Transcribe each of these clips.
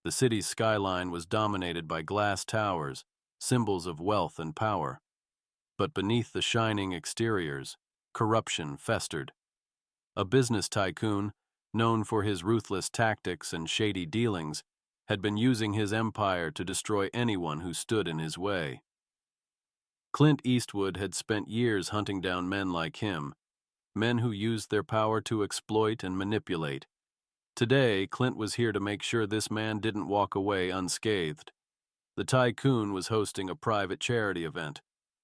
The city's skyline was dominated by glass towers, symbols of wealth and power. But beneath the shining exteriors, corruption festered. A business tycoon, known for his ruthless tactics and shady dealings, had been using his empire to destroy anyone who stood in his way. Clint Eastwood had spent years hunting down men like him, men who used their power to exploit and manipulate. Today, Clint was here to make sure this man didn't walk away unscathed. The Tycoon was hosting a private charity event,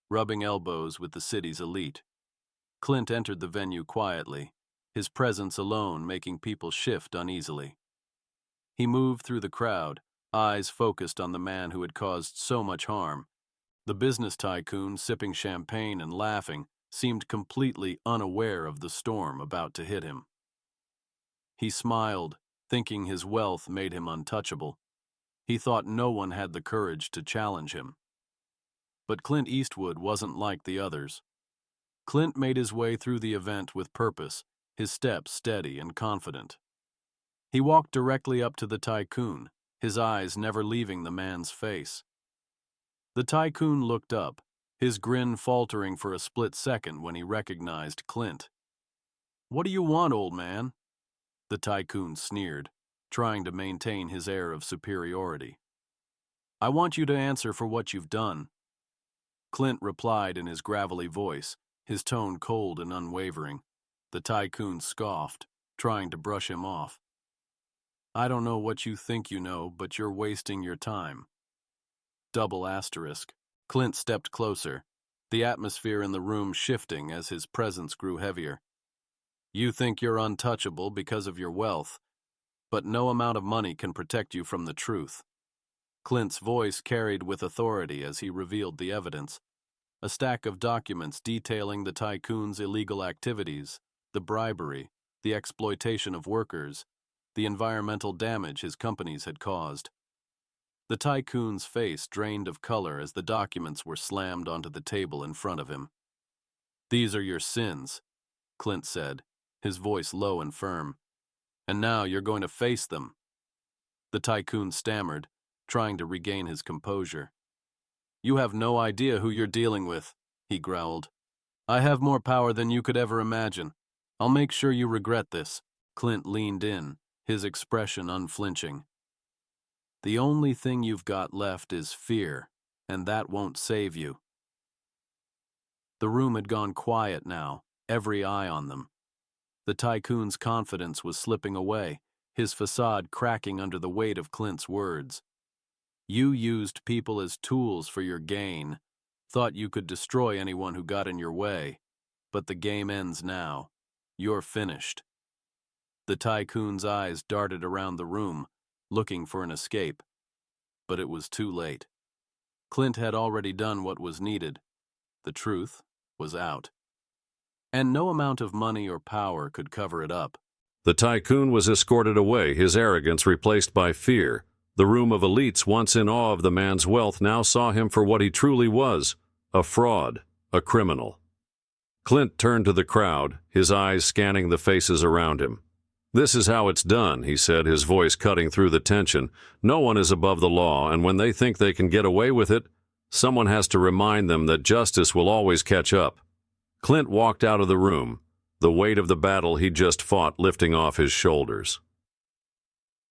rubbing elbows with the city's elite. Clint entered the venue quietly, his presence alone making people shift uneasily. He moved through the crowd, eyes focused on the man who had caused so much harm. The business tycoon, sipping champagne and laughing, seemed completely unaware of the storm about to hit him. He smiled, thinking his wealth made him untouchable. He thought no one had the courage to challenge him. But Clint Eastwood wasn't like the others. Clint made his way through the event with purpose, his steps steady and confident. He walked directly up to the tycoon, his eyes never leaving the man's face. The tycoon looked up, his grin faltering for a split second when he recognized Clint. "What do you want, old man?" The tycoon sneered, trying to maintain his air of superiority. "I want you to answer for what you've done." Clint replied in his gravelly voice, his tone cold and unwavering. The tycoon scoffed, trying to brush him off. "I don't know what you think you know, but you're wasting your time." Double asterisk. Clint stepped closer, the atmosphere in the room shifting as his presence grew heavier. "You think you're untouchable because of your wealth, but no amount of money can protect you from the truth." Clint's voice carried with authority as he revealed the evidence. A stack of documents detailing the tycoon's illegal activities, the bribery, the exploitation of workers, the environmental damage his companies had caused. The tycoon's face drained of color as the documents were slammed onto the table in front of him. "These are your sins," Clint said, his voice low and firm. "And now you're going to face them." The tycoon stammered, trying to regain his composure. "You have no idea who you're dealing with," he growled. "I have more power than you could ever imagine. I'll make sure you regret this." Clint leaned in, his expression unflinching. "The only thing you've got left is fear, and that won't save you." The room had gone quiet now, every eye on them. The tycoon's confidence was slipping away, his facade cracking under the weight of Clint's words. "You used people as tools for your gain, thought you could destroy anyone who got in your way, but the game ends now. You're finished." The tycoon's eyes darted around the room, looking for an escape. But it was too late. Clint had already done what was needed. The truth was out. And no amount of money or power could cover it up. The tycoon was escorted away, his arrogance replaced by fear. The room of elites, once in awe of the man's wealth, now saw him for what he truly was, a fraud, a criminal. Clint turned to the crowd, his eyes scanning the faces around him. "This is how it's done," he said, his voice cutting through the tension. "No one is above the law, and when they think they can get away with it, someone has to remind them that justice will always catch up." Clint walked out of the room, the weight of the battle he'd just fought lifting off his shoulders.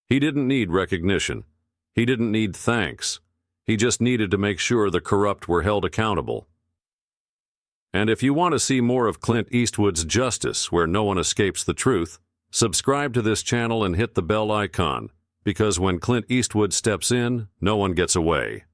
He didn't need recognition. He didn't need thanks. He just needed to make sure the corrupt were held accountable. And if you want to see more of Clint Eastwood's justice, where no one escapes the truth, subscribe to this channel and hit the bell icon, because when Clint Eastwood steps in, no one gets away.